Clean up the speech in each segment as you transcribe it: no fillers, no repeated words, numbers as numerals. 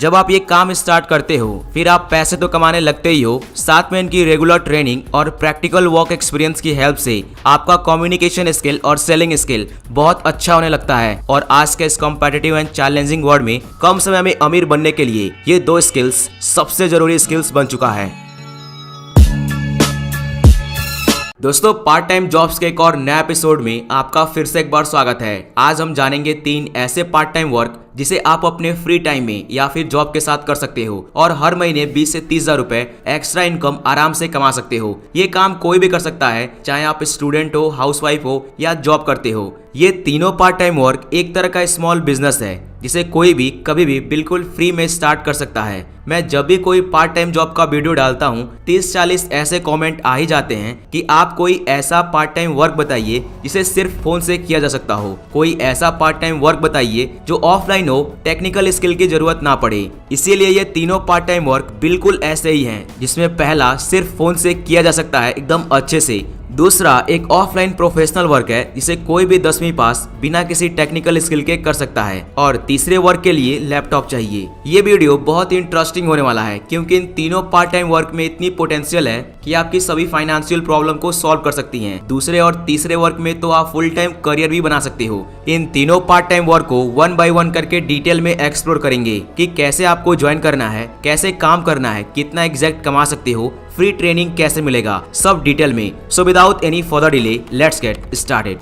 जब आप ये काम स्टार्ट करते हो फिर आप पैसे तो कमाने लगते ही हो, साथ में इनकी रेगुलर ट्रेनिंग और प्रैक्टिकल वर्क एक्सपीरियंस की हेल्प से आपका कम्युनिकेशन स्किल और सेलिंग स्किल बहुत अच्छा होने लगता है। और आज के इस कॉम्पिटिटिव एंड चैलेंजिंग वर्ल्ड में कम समय में अमीर बनने के लिए ये दो स्किल्स सबसे जरूरी स्किल्स बन चुका है। दोस्तों, पार्ट टाइम जॉब्स के एक और नया एपिसोड में आपका फिर से एक बार स्वागत है। आज हम जानेंगे 3 ऐसे पार्ट टाइम वर्क जिसे आप अपने फ्री टाइम में या फिर जॉब के साथ कर सकते हो और हर महीने 20 से 30 हजार रुपए एक्स्ट्रा इनकम आराम से कमा सकते हो। ये काम कोई भी कर सकता है, चाहे आप स्टूडेंट हो, हाउसवाइफ हो या जॉब करते हो। ये तीनों पार्ट टाइम वर्क एक तरह का स्मॉल बिजनेस है जिसे कोई भी कभी भी बिल्कुल फ्री में स्टार्ट कर सकता है। मैं जब भी कोई पार्ट टाइम जॉब का वीडियो डालता हूँ 30-40 ऐसे कमेंट आ ही जाते हैं कि आप कोई ऐसा पार्ट टाइम वर्क बताइए जिसे सिर्फ फोन से किया जा सकता हो, कोई ऐसा पार्ट टाइम वर्क बताइए जो ऑफलाइन हो, टेक्निकल स्किल की जरूरत ना पड़े। इसीलिए ये तीनों पार्ट टाइम वर्क बिल्कुल ऐसे ही हैं, जिसमें पहला सिर्फ फोन से किया जा सकता है एकदम अच्छे से। दूसरा एक ऑफलाइन प्रोफेशनल वर्क है जिसे कोई भी 10वीं पास बिना किसी टेक्निकल स्किल के कर सकता है। और तीसरे वर्क के लिए लैपटॉप चाहिए। ये वीडियो बहुत इंटरेस्टिंग होने वाला है क्योंकि इन तीनों पार्ट टाइम वर्क में इतनी पोटेंशियल है कि आपकी सभी फाइनेंशियल प्रॉब्लम को सॉल्व कर सकती हैं। दूसरे और तीसरे वर्क में तो आप फुल टाइम करियर भी बना सकते हो। इन तीनों पार्ट टाइम वर्क को 1 बाय 1 करके डिटेल में एक्सप्लोर करेंगे कि कैसे आपको ज्वाइन करना है, कैसे काम करना है, कितना एग्जैक्ट कमा सकते हो, फ्री ट्रेनिंग कैसे मिलेगा, सब डिटेल में। So without any further delay let's get started.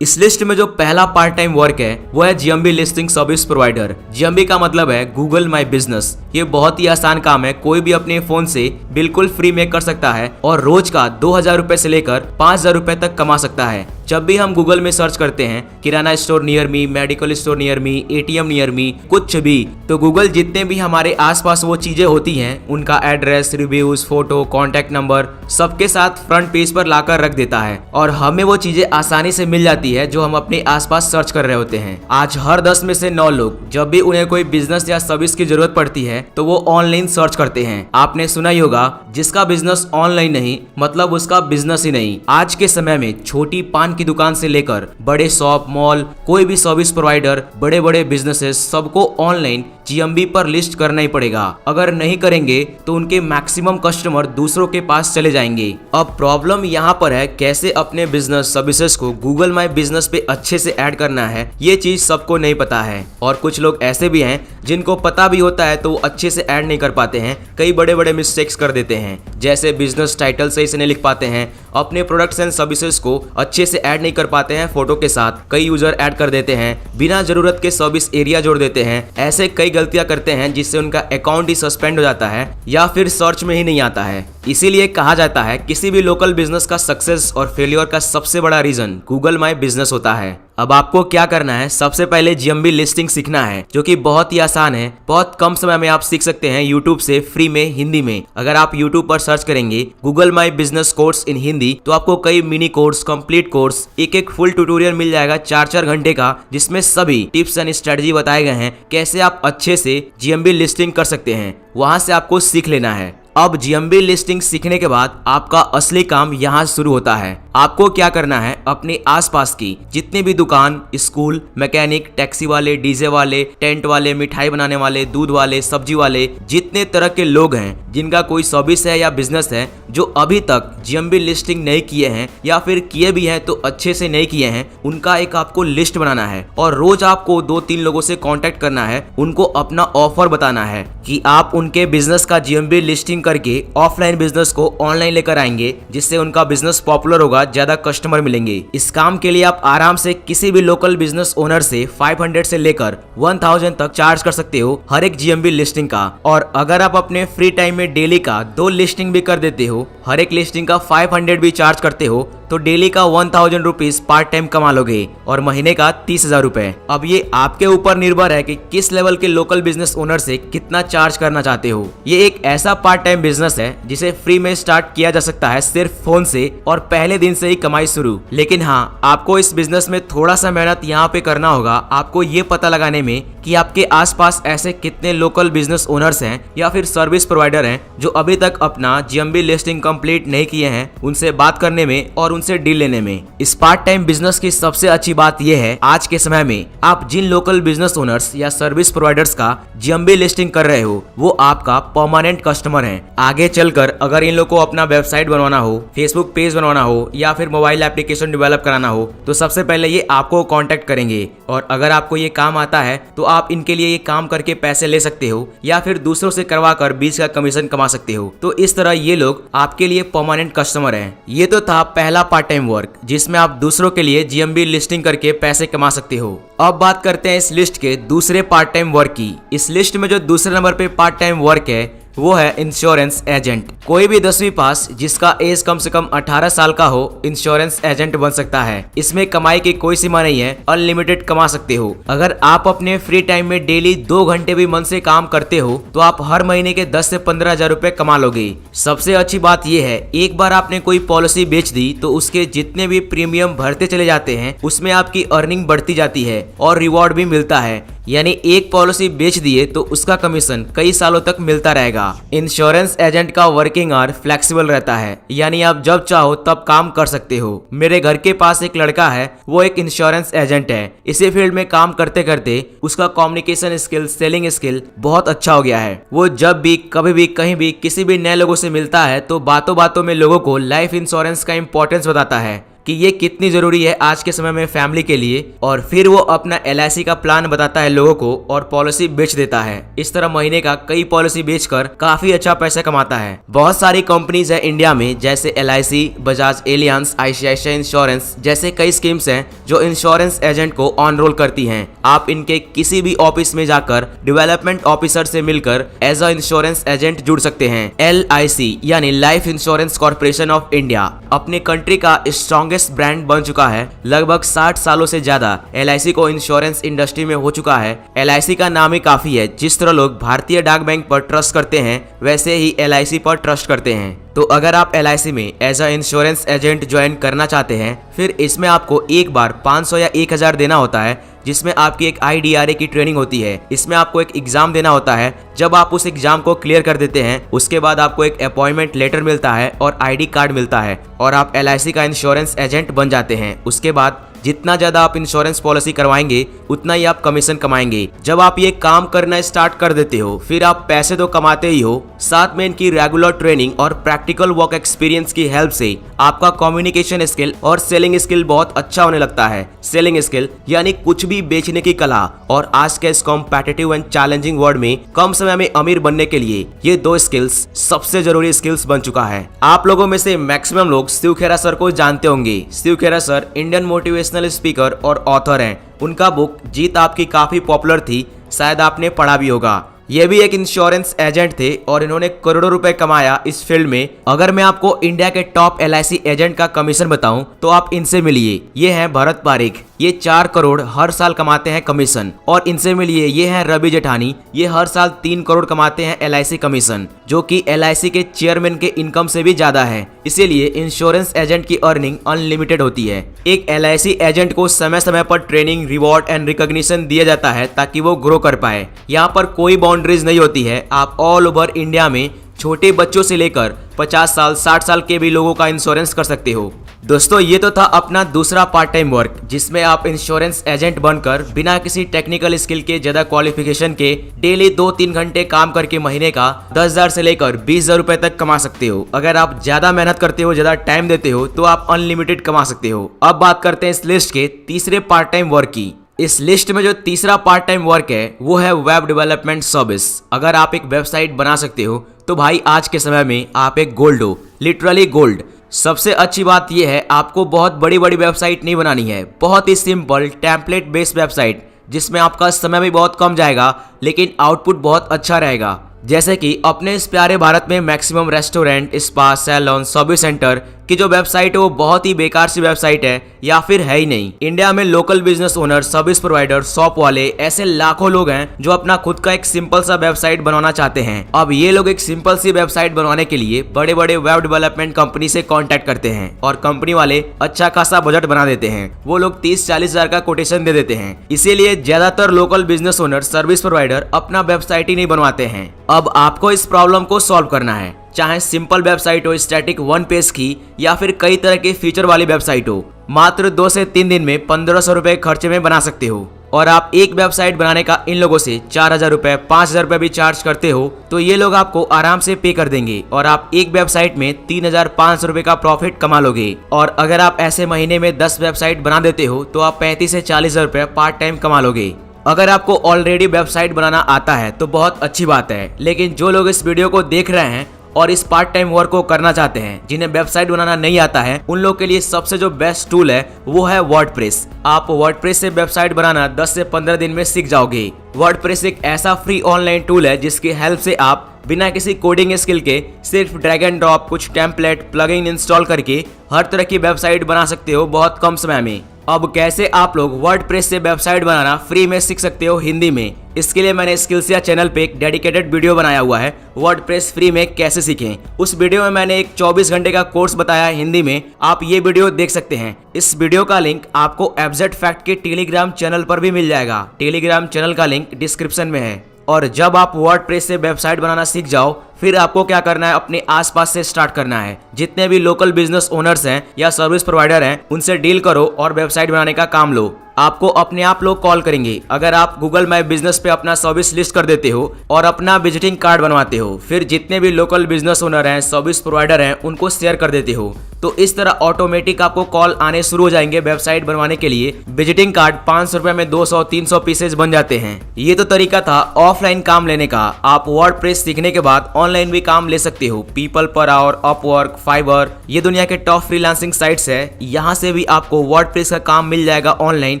इस लिस्ट में जो पहला पार्ट टाइम वर्क है वो है GMB listing service provider. GMB का मतलब है गूगल माई बिजनेस। ये बहुत ही आसान काम है, कोई भी अपने फोन से बिल्कुल फ्री में कर सकता है और रोज का 2000 रुपए से लेकर 5000 रुपए तक कमा सकता है। जब भी हम गूगल में सर्च करते हैं kirana store near me, medical store near me, ATM near me, कुछ भी, तो गूगल जितने भी हमारे आसपास वो चीजें होती हैं उनका address, reviews, photo, contact number सबके साथ फ्रंट पेज पर लाकर रख देता है और हमें वो चीजें आसानी से मिल जाती है जो हम अपने आसपास सर्च कर रहे होते हैं। आज हर 10 में से 9 लोग जब भी उन्हें कोई बिजनेस या सर्विस की जरूरत पड़ती है तो वो ऑनलाइन सर्च करते हैं। आपने सुना ही होगा, जिसका बिजनेस ऑनलाइन नहीं मतलब उसका बिजनेस ही नहीं। आज के समय में छोटी पान की दुकान से लेकर बड़े शॉप, मॉल, कोई भी सर्विस प्रोवाइडर, बड़े बड़े बिजनेसेस सबको ऑनलाइन जीएमबी पर लिस्ट करना ही पड़ेगा। अगर नहीं करेंगे तो उनके मैक्सिमम कस्टमर दूसरों के पास चले जाएंगे। अब प्रॉब्लम यहाँ पर है कैसे अपने बिजनेस सर्विसेज को गूगल माई बिजनेस पे अच्छे से ऐड करना है। ये चीज सबको नहीं पता है और कुछ लोग ऐसे भी हैं जिनको पता भी होता है तो वो अच्छे से ऐड नहीं कर पाते हैं। कई बड़े बड़े मिस्टेक्स कर देते हैं, जैसे बिजनेस टाइटल सही से नहीं लिख पाते हैं, अपने प्रोडक्ट्स एंड सर्विसेज को अच्छे से ऐड नहीं कर पाते हैं फोटो के साथ, कई यूजर ऐड कर देते हैं, बिना जरूरत के सर्विस एरिया जोड़ देते हैं। ऐसे कई गलतियां करते हैं जिससे उनका अकाउंट ही सस्पेंड हो जाता है या फिर सर्च में ही नहीं आता है। इसीलिए कहा जाता है किसी भी लोकल बिजनेस का सक्सेस और फेलियर का सबसे बड़ा रीजन गूगल माई बिजनेस होता है। अब आपको क्या करना है, सबसे पहले जीएमबी लिस्टिंग सीखना है जो कि बहुत ही आसान है। बहुत कम समय में आप सीख सकते हैं यूट्यूब से फ्री में हिंदी में। अगर आप यूट्यूब पर सर्च करेंगे Google my business course in Hindi तो आपको कई मिनी कोर्स, कंप्लीट कोर्स, एक फुल ट्यूटोरियल मिल जाएगा 4-4 घंटे का, जिसमें सभी टिप्स एंड स्ट्रेटजी बताए गए हैं कैसे आप अच्छे से जीएमबी लिस्टिंग कर सकते हैं। वहां से आपको सीख लेना है। अब जीएमबी लिस्टिंग सीखने के बाद आपका असली काम यहाँ शुरू होता है। आपको क्या करना है, अपने आसपास की जितनी भी दुकान, स्कूल, मैकेनिक, टैक्सी वाले, डीजे वाले, टेंट वाले, मिठाई बनाने वाले, दूध वाले, सब्जी वाले, जितने तरह के लोग हैं जिनका कोई सर्विस है या बिजनेस है जो अभी तक जीएमबी लिस्टिंग नहीं किए हैं या फिर किए भी हैं तो अच्छे से नहीं किए हैं, उनका एक आपको लिस्ट बनाना है और रोज आपको 2-3 लोगों से कांटेक्ट करना है। उनको अपना ऑफर बताना है कि आप उनके बिजनेस का जीएमबी लिस्टिंग करके ऑफलाइन बिजनेस को ऑनलाइन लेकर आएंगे, जिससे उनका बिजनेस पॉपुलर होगा, ज्यादा कस्टमर मिलेंगे। इस काम के लिए आप आराम से किसी भी लोकल बिजनेस ओनर से 500 से लेकर 1000 तक चार्ज कर सकते हो हर एक जीएमबी लिस्टिंग का। और अगर आप अपने फ्री टाइम में डेली का 2 लिस्टिंग भी कर देते हो, हर एक लिस्टिंग का 500 भी चार्ज करते हो तो डेली का 1000 रुपीज पार्ट टाइम कमा लोगे और महीने का 30,000 रुपए। अब ये आपके ऊपर निर्भर है कि किस लेवल के लोकल बिजनेस ओनर से कितना चार्ज करना चाहते हो। ये एक ऐसा पार्ट टाइम बिजनेस है जिसे फ्री में स्टार्ट किया जा सकता है सिर्फ फोन से और पहले दिन से ही कमाई शुरू। लेकिन हाँ, आपको इस बिजनेस में थोड़ा सा मेहनत यहाँ पे करना होगा। आपको ये पता लगाने में कि आपके आसपास ऐसे कितने लोकल बिजनेस ओनर्स हैं या फिर सर्विस प्रोवाइडर हैं जो अभी तक अपना जीएमबी लिस्टिंग कंप्लीट नहीं किए हैं, उनसे बात करने में और उनसे डील लेने में। इस पार्ट टाइम बिजनेस की सबसे अच्छी बात यह है, आज के समय में आप जिन लोकल बिजनेस ओनर्स या सर्विस प्रोवाइडर्स का जीएमबी लिस्टिंग कर रहे हो वो आपका परमानेंट कस्टमर है। आगे चलकर अगर इन लोगों को अपना वेबसाइट बनवाना हो, फेसबुक पेज बनवाना हो या फिर मोबाइल एप्लीकेशन डेवलप कराना हो तो सबसे पहले ये आपको कांटेक्ट करेंगे। और अगर आपको ये काम आता है तो आप इनके लिए ये काम करके पैसे ले सकते हो या फिर दूसरों से करवा कर बीच का कमीशन कमा सकते हो। तो इस तरह ये लोग आपके लिए परमानेंट कस्टमर हैं। ये तो था पहला पार्ट टाइम वर्क जिसमें आप दूसरों के लिए जीएमबी लिस्टिंग करके पैसे कमा सकते हो। अब बात करते हैं इस लिस्ट के दूसरे पार्ट टाइम वर्क की। इस लिस्ट में जो दूसरे नंबर पे पार्ट टाइम वर्क है वो है इंश्योरेंस एजेंट। कोई भी 10वीं पास जिसका एज कम से कम 18 साल का हो इंश्योरेंस एजेंट बन सकता है। इसमें कमाई की कोई सीमा नहीं है, अनलिमिटेड कमा सकते हो। अगर आप अपने फ्री टाइम में डेली 2 घंटे भी मन से काम करते हो तो आप हर महीने के 10 से 15 हजार रुपए कमा लोगे। सबसे अच्छी बात यह है, एक बार आपने कोई पॉलिसी बेच दी तो उसके जितने भी प्रीमियम भरते चले जाते हैं उसमें आपकी अर्निंग बढ़ती जाती है और रिवॉर्ड भी मिलता है। यानी एक पॉलिसी बेच दिए तो उसका कमीशन कई सालों तक मिलता रहेगा। इंश्योरेंस एजेंट का वर्किंग आवर फ्लेक्सिबल रहता है, यानी आप जब चाहो तब काम कर सकते हो। मेरे घर के पास एक लड़का है, वो एक इंश्योरेंस एजेंट है। इसी फील्ड में काम करते करते उसका कम्युनिकेशन स्किल, सेलिंग स्किल बहुत अच्छा हो गया है। वो जब भी कभी भी कहीं भी किसी भी नए लोगों से मिलता है तो बातों बातों में लोगों को लाइफ इंश्योरेंस का इंपॉर्टेंस बताता है कि ये कितनी जरूरी है आज के समय में फैमिली के लिए। और फिर वो अपना LIC का प्लान बताता है लोगों को और पॉलिसी बेच देता है। इस तरह महीने का कई पॉलिसी बेचकर काफी अच्छा पैसा कमाता है। बहुत सारी कंपनीज है इंडिया में जैसे LIC, Bajaj Alliance, ICICI insurance जैसे कई स्कीम्स हैं जो इंश्योरेंस एजेंट को ऑन रोल करती हैं। आप इनके किसी भी ऑफिस में जाकर डेवलपमेंट ऑफिसर से मिलकर एज अ इंश्योरेंस एजेंट जुड़ सकते हैं। LIC यानी life insurance corporation of India अपने कंट्री का स्ट्रॉन्ग ब्रांड बन चुका है। लगभग 60 सालों से ज्यादा LIC को इंश्योरेंस इंडस्ट्री में हो चुका है। LIC का नाम ही काफी है। जिस तरह लोग भारतीय डाक बैंक पर ट्रस्ट करते हैं वैसे ही LIC पर ट्रस्ट करते हैं। तो अगर आप LIC में as a insurance agent join करना चाहते हैं फिर इसमें आपको एक बार 500 या 1000 देना होता है, जिसमें आपकी एक IDRA की ट्रेनिंग होती है। इसमें आपको एक एग्जाम देना होता है। जब आप उस एग्जाम को क्लियर कर देते हैं उसके बाद आपको एक अपॉइंटमेंट लेटर मिलता है और ID कार्ड मिलता है और आप LIC का इंश्योरेंस एजेंट बन जाते हैं। उसके बाद जितना ज्यादा आप इंश्योरेंस पॉलिसी करवाएंगे उतना ही आप कमीशन कमाएंगे। जब आप ये काम करना स्टार्ट कर देते हो फिर आप पैसे तो कमाते ही हो, साथ में इनकी रेगुलर ट्रेनिंग और प्रैक्टिकल वर्क एक्सपीरियंस की हेल्प से आपका कम्युनिकेशन स्किल और सेलिंग स्किल बहुत अच्छा होने लगता है। सेलिंग स्किल यानी कुछ भी बेचने की कला। और आज के इस कॉम्पिटिटिव एंड चैलेंजिंग वर्ल्ड में कम समय में अमीर बनने के लिए ये 2 स्किल्स सबसे जरूरी स्किल्स बन चुका है। आप लोगों में से मैक्सिमम लोग शिव खेरा सर को जानते होंगे। शिव खेरा सर इंडियन मोटिवेशनल स्पीकर और ऑथर हैं। उनका बुक जीत आपकी काफी पॉपुलर थी, शायद आपने पढ़ा भी होगा। ये भी एक इंश्योरेंस एजेंट थे और इन्होंने करोड़ों रुपए कमाया इस फील्ड में। अगर मैं आपको इंडिया के टॉप LIC एजेंट का कमीशन बताऊं तो आप इनसे मिलिए। ये हैं भरत पारिक, ये 4 करोड़ हर साल कमाते हैं कमीशन। और इनसे मिलिए, ये हैं रवि जेठानी, ये हर साल 3 करोड़ कमाते हैं LIC कमीशन, जो कि LIC के चेयरमैन के इनकम से भी ज्यादा है। इसीलिए इंश्योरेंस एजेंट की अर्निंग अनलिमिटेड होती है। एक LIC एजेंट को समय समय पर ट्रेनिंग, रिवॉर्ड एंड रिकॉग्निशन दिया जाता है ताकि वो ग्रो कर पाए। यहाँ पर कोई बाउंड्रीज नहीं होती है। आप ऑल ओवर इंडिया में छोटे बच्चों से लेकर 50 साल 60 साल के भी लोगों का इंश्योरेंस कर सकते हो। दोस्तों ये तो था अपना दूसरा पार्ट टाइम वर्क जिसमें आप इंश्योरेंस एजेंट बनकर बिना किसी टेक्निकल स्किल के, ज्यादा क्वालिफिकेशन के डेली 2-3 घंटे काम करके महीने का 10,000 से लेकर 20,000 रुपए तक कमा सकते हो। अगर आप ज्यादा मेहनत करते हो, ज्यादा टाइम देते हो तो आप अनलिमिटेड कमा सकते हो। अब बात करते हैं इस लिस्ट के तीसरे पार्ट टाइम वर्क की। इस लिस्ट में जो तीसरा पार्ट टाइम वर्क है वो है वेब डेवलपमेंट सर्विस। अगर आप एक वेबसाइट बना सकते हो तो भाई आज के समय में आप एक गोल्ड हो, लिटरली गोल्ड। सबसे अच्छी बात यह है आपको बहुत बड़ी बड़ी वेबसाइट नहीं बनानी है, बहुत ही सिंपल टेम्पलेट बेस्ड वेबसाइट जिसमें आपका समय भी बहुत कम जाएगा लेकिन आउटपुट बहुत अच्छा रहेगा। जैसे कि अपने इस प्यारे भारत में maximum restaurant, spa, salon, service centre कि जो वेबसाइट है वो बहुत ही बेकार सी वेबसाइट है या फिर है ही नहीं। इंडिया में local business owner, service provider, shop वाले ऐसे लाखों लोग हैं जो अपना खुद का एक सिंपल सा वेबसाइट बनाना चाहते हैं। अब ये लोग एक सिंपल सी वेबसाइट बनवाने के लिए बड़े बड़े वेब डेवलपमेंट कंपनी से कांटेक्ट करते हैं और कंपनी वाले अच्छा खासा बजट बना देते हैं। वो लोग 30-40 हजार का कोटेशन दे देते हैं। इसीलिए ज्यादातर local business owner, service provider अपना वेबसाइट ही नहीं बनवाते हैं। अब आपको इस प्रॉब्लम को सॉल्व करना है। चाहे सिंपल वेबसाइट हो, स्टैटिक वन पेज की, या फिर कई तरह के फीचर वाली वेबसाइट हो, मात्र 2 से 3 दिन में 1500 रुपए खर्चे में बना सकते हो। और आप एक वेबसाइट बनाने का इन लोगों से 4000 रुपए, 5000 रुपए भी चार्ज करते हो तो ये लोग आपको आराम से पे कर देंगे और आप एक वेबसाइट में 3500 रुपए का प्रॉफिट कमा लोगे। और अगर आप ऐसे महीने में 10 वेबसाइट बना देते हो तो आप 35 से 40 हजार रुपए पार्ट टाइम कमा लोगे। अगर आपको ऑलरेडी वेबसाइट बनाना आता है तो बहुत अच्छी बात है, लेकिन जो लोग इस वीडियो को देख रहे हैं और इस पार्ट टाइम वर्क को करना चाहते हैं, जिन्हें वेबसाइट बनाना नहीं आता है, उन लोग के लिए सबसे जो बेस्ट टूल है वो है वर्डप्रेस। आप वर्डप्रेस से वेबसाइट बनाना 10 से 15 दिन में सीख जाओगे। वर्डप्रेस एक ऐसा फ्री ऑनलाइन टूल है जिसकी हेल्प से आप बिना किसी कोडिंग स्किल के सिर्फ ड्रैग एंड ड्रॉप, कुछ टेम्पलेट, प्लगइन इंस्टॉल करके हर तरह की वेबसाइट बना सकते हो बहुत कम समय में। अब कैसे आप लोग वर्डप्रेस से वेबसाइट बनाना फ्री में सीख सकते हो हिंदी में, इसके लिए मैंने स्किल्सिया चैनल पे एक डेडिकेटेड वीडियो बनाया हुआ है, वर्डप्रेस फ्री में कैसे सीखें। उस वीडियो में मैंने एक 24 घंटे का कोर्स बताया है हिंदी में, आप ये वीडियो देख सकते हैं। इस वीडियो का लिंक आपको एब्जेक्ट फैक्ट के टेलीग्राम चैनल पर भी मिल जाएगा। टेलीग्राम चैनल का लिंक डिस्क्रिप्शन में है। और जब आप वर्डप्रेस से वेबसाइट बनाना सीख जाओ, फिर आपको क्या करना है, अपने आसपास से स्टार्ट करना है। जितने भी लोकल बिजनेस ओनर्स हैं या सर्विस प्रोवाइडर हैं, उनसे डील करो और वेबसाइट बनाने का काम लो। आपको अपने आप लोग कॉल करेंगे अगर आप गूगल माई बिजनेस पे अपना सर्विस लिस्ट कर देते हो और अपना विजिटिंग कार्ड बनवाते हो। फिर जितने भी लोकल बिजनेस ओनर हैं, सर्विस प्रोवाइडर हैं, उनको शेयर कर देते हो, तो इस तरह ऑटोमेटिक आपको कॉल आने शुरू हो जाएंगे वेबसाइट बनवाने के लिए। विजिटिंग कार्ड 500 रुपए में 200-300 पीसेज बन जाते हैं। ये तो तरीका था ऑफलाइन काम लेने का। आप वर्डप्रेस सीखने के बाद ऑनलाइन भी काम ले सकते हो। People per hour, Upwork, fibre, ये दुनिया के टॉप फ्रीलांसिंग साइट्स है। यहाँ से भी आपको वर्डप्रेस का काम मिल जाएगा ऑनलाइन।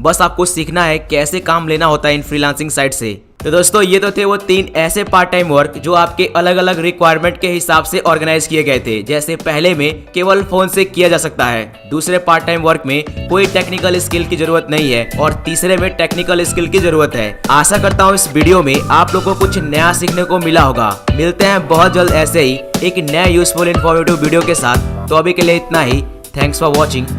बस आपको सीखना है कैसे काम लेना होता है इन फ्रीलांसिंग साइट से। तो दोस्तों, ये तो थे वो 3 ऐसे पार्ट टाइम वर्क जो आपके अलग अलग रिक्वायरमेंट के हिसाब से ऑर्गेनाइज किए गए थे। जैसे पहले में केवल फोन से किया जा सकता है, दूसरे पार्ट टाइम वर्क में कोई टेक्निकल स्किल की जरूरत नहीं है और तीसरे में टेक्निकल स्किल की जरूरत है। आशा करता हूँ इस वीडियो में आप लोगों को कुछ नया सीखने को मिला होगा। मिलते हैं बहुत जल्द ऐसे ही एक नया यूजफुल इन्फॉर्मेटिव वीडियो के साथ। तो अभी के लिए इतना ही। Thanks for watching.